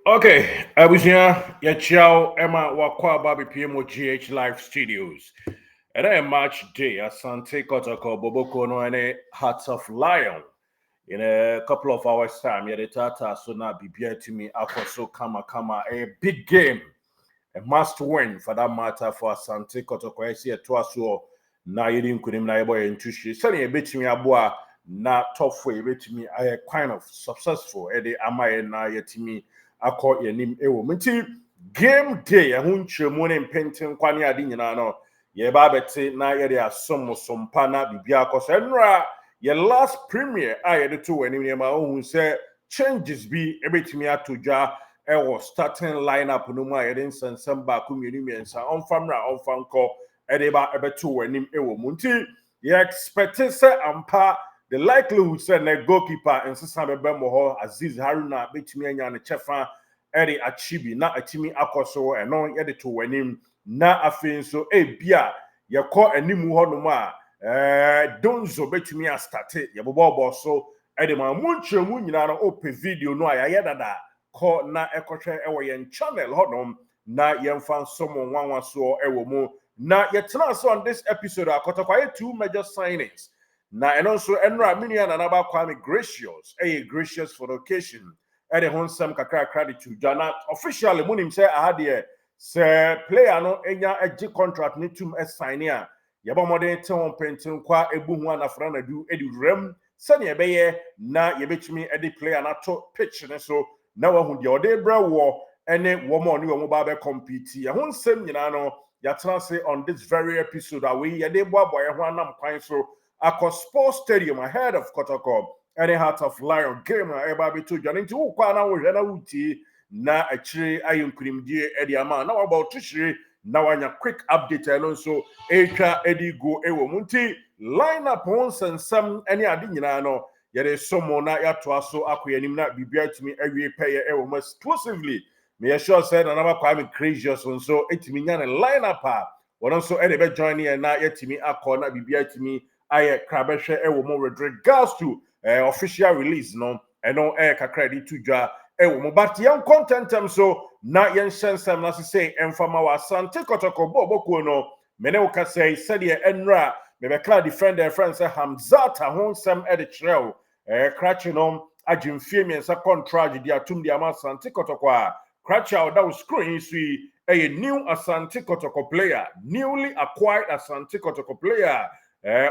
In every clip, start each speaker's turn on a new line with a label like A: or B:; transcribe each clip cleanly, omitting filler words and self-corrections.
A: Okay, abusia ya chiao Emma wakwa babi PMO GH Live Studios. And a match day Asante Kotoko Boboko no any Hearts of Lion. In a couple of hours time, yeah, the Tata so now be to me so kama a big game. A must win for that matter for Asante Kotoko. I see a twaso na yidin kunim na yebo intushi. Sani a bit me abua na top way bit me I kind of successful. Ede amaye na yetimi akọ yanim ewo menti game day ehun nkyeremu ne mpenten kwane ade nyina no ye ba beti na ye de asomsompa na bibia akọso enra ye last premier a ye de to wani ne ma ohun se changes bi ebetimi atodwa ewo starting lineup no mu a ye de nsensem ba ko mienu miensa onfamra onfanko ede ba ebeto wani ewo menti ye expect say ampa the likelihood say na goalkeeper nsesa bebe mo ho Aziz Haruna betimi anya ne chefa eri achibi na atimi akoso eno yede to wanim na afin so bia yekọ animu ho no ma donzo betimi a start ye bobo so edi ma munchemu nyina no open video no ayaye dada ko na ekọhwe ewo yen channel ho no na yemfa somo nwanwa so ewo mu na yetena so on this episode akotokwa two major signings na eno so enra minia na naba Kwame gracious for the occasion e de honsam kakra credit to Jana officially munim say ahade say player no enya agi contract ni tum sign ya yeba modern te won pentin kwa ebuhu anafra na du edurem sane ebeye na yebetumi edi player na to pitch ne so na wahu de ode bra wo ene wo mo ni wo ba be compete ya honsam nyina no ya tena say on this very episode awe ye de boaboy ho anam kwan so akọ sports stadium ahead of Kotoko any Heart of Lion game eba be to jani nti ukwa na wo hwe na wuti na achire ayonkurimdie edi ama na about tushire na wanya quick update alone so etwa edi go ewo munti lineup on sensam any ade nyina no yere somo na yato aso akoyanim na bibia tumi awie peye ewo exclusively me sure said another Kwame gracious so etimi nya ne lineup a wono so ede be join na yetimi akọ na bibia tumi aye krabehwe ewo mo with regards to official release no eno kakra di tudwa ewo mo but yan contentem so na yan shensem na say emfama wa Asante Kotoko boboko no mene uka say said ye enra me be clear defender friend say Hamzata honsem e de crel krachi no agimfie miensa contract di atum di ama Asante Kotoko a krachi oda wo screen sui a new Asante Kotoko player newly acquired Asante Kotoko player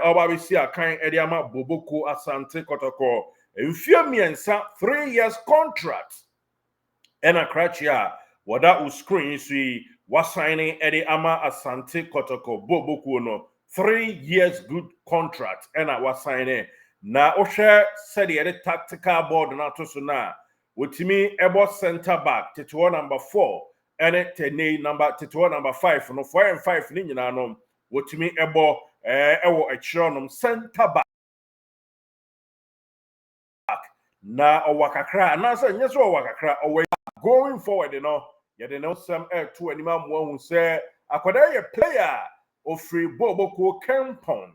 A: oba si akan ediama boboko Asante Kotoko mfie miensa 3 years contract ena krachia wada u screen sui wasigning edi ama Asante Kotoko boboko no 3 years good contract ena wasigning na ohwe said the tactical board na to so na wotimi ebo center back tituo number 4 ene tene number tituo number 5 no 4 and 5 ni nyina no wotimi ebo ewo echironom center back na owakakra na say nyeso owakakra owe going forward you know yede no some to anima mo hu say akoda ye player ofri boboko Kempon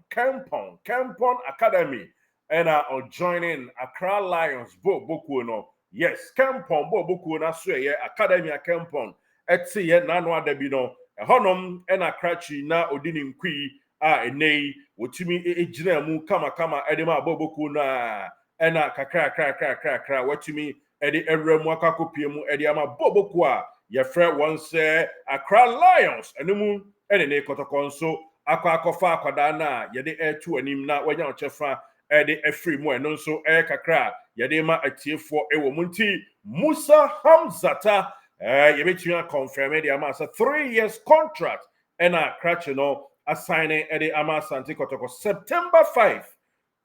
A: Academy and joining Accra Lions boboko no yes Kempon boboko na so ye Academy Kempon eti ye na no adabi no honom na krachi na odini nkwi enei wotimi ejina mu kama edema boboko na ena kakra wotimi edi ewremu akakopie mu edi ama boboko a ye frɛ won se Accra Lions enemu ene ne Kotoko nso akofa akwada na ye de etu anim na wanya ochefa edi efri mu eno nso kakra ye de ma atiefo ewo munti Musa Hamzata ye betumi confirm edi ama sa 3 years contract ena krachi no assigning edi ama Asante Kotoko September 5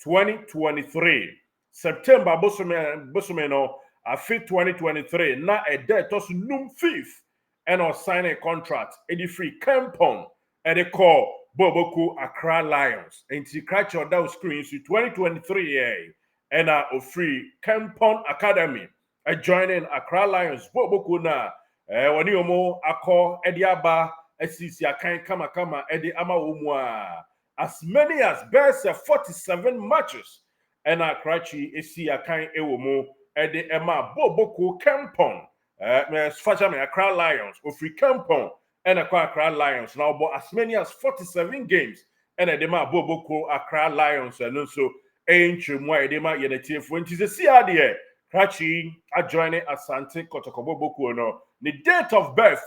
A: 2023 September bosume no afi 2023 na tos num 5th and signing a contract edi free Kempon edi call boboko Accra Lions enti krachi oda screen to 2023 and free Kempon Academy joining Accra Lions boboko na woni omo akọ edi aba asisi akan kama edi ama omu a as many as best 47 matches and krachi esi akan ewo mu edi ema boboko Kempon Accra Lions, Ofri Kampong, and Accra Lions. Now, but as many as 47 games, and a dema Boboko Accra Lions, and also Ancient Dema Yeneti Fuentes, the CRDA, Krachi, adjoining Asante Kotoko Boboko, no, the date of birth,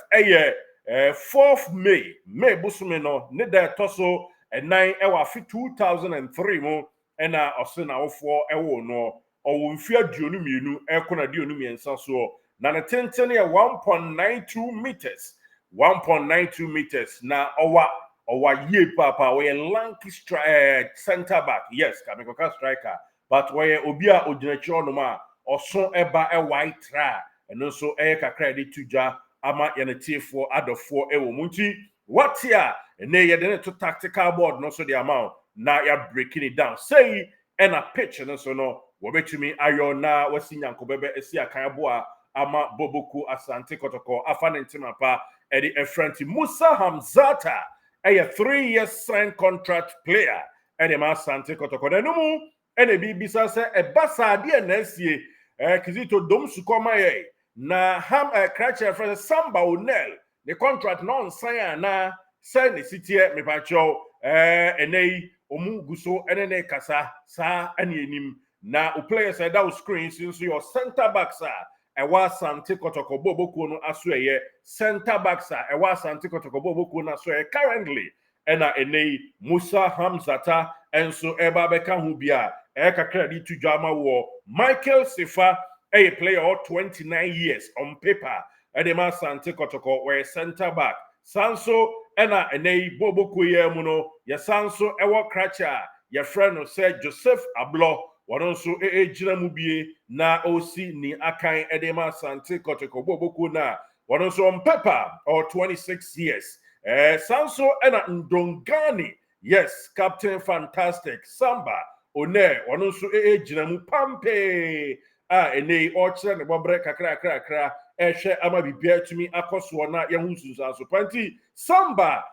A: 4th May Busumeno, Nida Toso, and 9 hour 2003 mo, and Osina 4 ewo no, or Wumfia Dionumienu, Ekona Dionumiensa so. Na the 1.92 meters. 1.92 meters. Na our ye papa we lanky center back. Yes, Kamikoka striker. But we obia ojinacho no ma oso eba e white tra. And also credit to ja ama yanete for other 4 ewo munti. What here? And they to tactical board no so the amount. Now you're breaking it down. Say and a pitch and so no. Wabetumi ayo na wasinyanko bebe esi akayabua ama Boboku Asante Kotoko afanentima pa edi efrenti Musa Hamzata a 3-year signed contract player edi ma Asante Kotoko denumu ene bibisa se basa ade na esie kizito dom sukoma ye na Krachi efrenti Samba Onel the contract non sign na say ne sitie me pacho enei omu guso ene kasa sa enim na o player said that screen since your center back sir ewa Asante Kotoko Boboko no asoye center back sir ewa Asante Kotoko Boboko no asoye currently ena enei Musa Hamzata enso eba beka hu bia kakra di tujama wo Michael Sifa a player of 29 years on paper edema Asante Kotoko we center back sanso ena enei Boboko ye mu no ya sanso ewa Kracha ya friend no say Joseph Ablo Waronso Jinamubie na osi ni akai edema Asante Kotoko Boboko na waronso on paper or 26 years. Sanso ena Ndongani, yes, Captain Fantastic Samba One waronso Jinamu Pampe ene orchard ne bobre kakra ehwe ama bibia tumi akoso na yehusu sanso panti Samba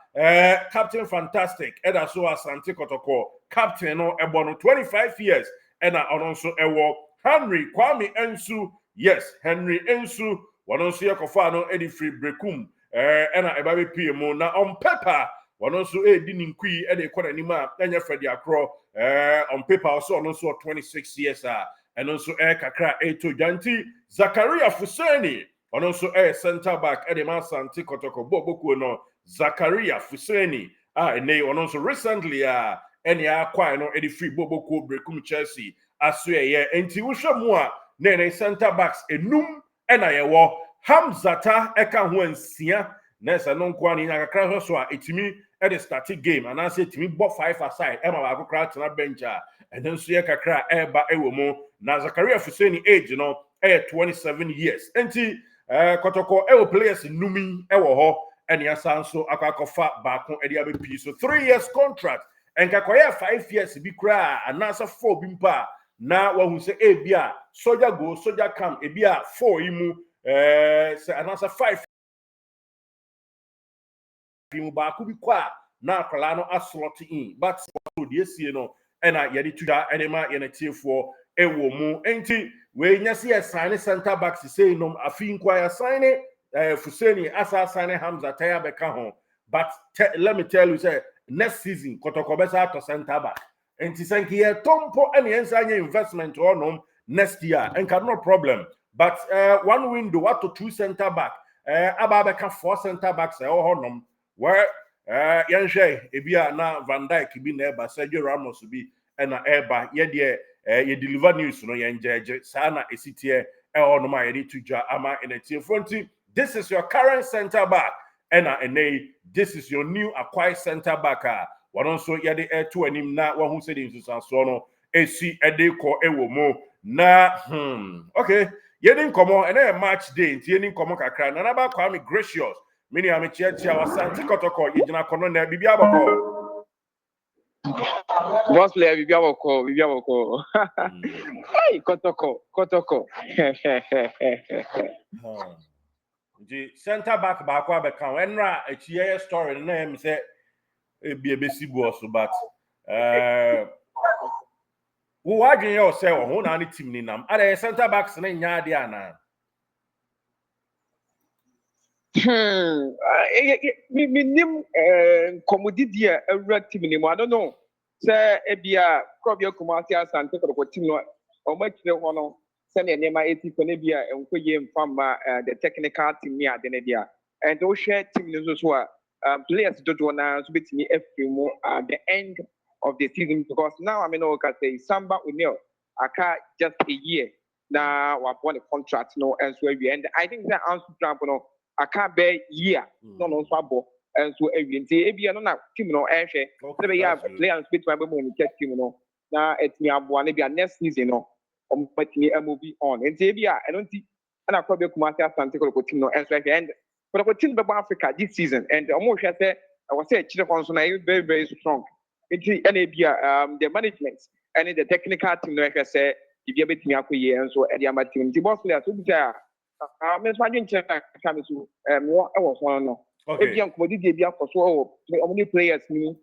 A: Captain Fantastic eda so Asante Kotoko captain no ebono 25 years. And also ewo Henry Kwame Ensu, yes, Henry Ensu, also yakofano edi free brekum, ena ebabe PMO na on paper, also dininkui edi kona nima, enya Freddy Akro, on paper also 26 years, and also kakra to Janti, Zakaria Fuseni, also center back, edi Asante Kotoko Boboko no, Zakaria Fuseni, and they also recently, any acquire no any free Boboko brekum Chelsea aswe ye enti wohwe mu a na center backs enum ena ye wo Hamzata eka ho ansia na esa no nko ani akakra so a etimi e the starting game and I say etimi bo 5 aside e ma ba akokra tena bench a and then so ye kakra eba ewo mu na Zakaria Fuseni age no 27 years enti Kotoko players numi ewo ho eni asanso akakofa baako e dia be pi so 3 years contract. And kakoya 5 years bi kra anasa 4 bimpa na wahu se bia soldier go soldier come bia 4 imu se anasa 5 imu ba ku bi kwa na akwala no aslot in but so die sie no ena yede tuda enema yenetiefo ewo mu enti we nya se sign center back say no afi nkwa sign Fuseni asa sign Hamza taya beka ho but let me tell you say next season Kotoko besa to center back and tisanki ye tompo any ensanye investment or no next year and no problem but one window what to 2 center back ababeka 4 center backs honom where yenhwe ebia na Van Dijk bi na eba Sergio Ramos bi na eba ye de ye deliver news no yenjeje sana esitie honom a ye de tuja ama enetie fronti. This is your current center back and this is your new acquired center back. One also yade to anim na one who said in Susansono AC Edeko Ewomo na okay. Yedin komo and a match day yedin komo kakra na ba Kwame Gracious mini amichia Asante Kotoko yina kono na bibia bako
B: boss player bibia bako hey Kotoko
A: the center back bako abeka enra echiye story na em say ebesi bu so but who adwen yourself who na team ni nam are center backs na nya ade ana
B: Minim commodity a red team anymore. I don't know. Say ebia Krobio Kumasi Asante Kotoko team no or much the one send a name 80 Konebia and Kuye from the technical team near the Nedia. And those share team news players don't want to be me every more at the end of the season because now I mean okay say Samba Unil Aka just a year now we won a contract no and so we and I think that answer Trump no I can't bear year no swabo and so every day no na team no ehwe say be players bit my boom team no na it me aboa na be next season no matini move on and say I don't see and I probably come out Asante Kotoko team no and so and but the team be Africa this season and almost say I was say Chile so na very very strong into the management and the technical team no say if you bet me akoye and so e dia team the boss players so be say me so adwen check am so more e was one no e bia commodity bia koso o many players ni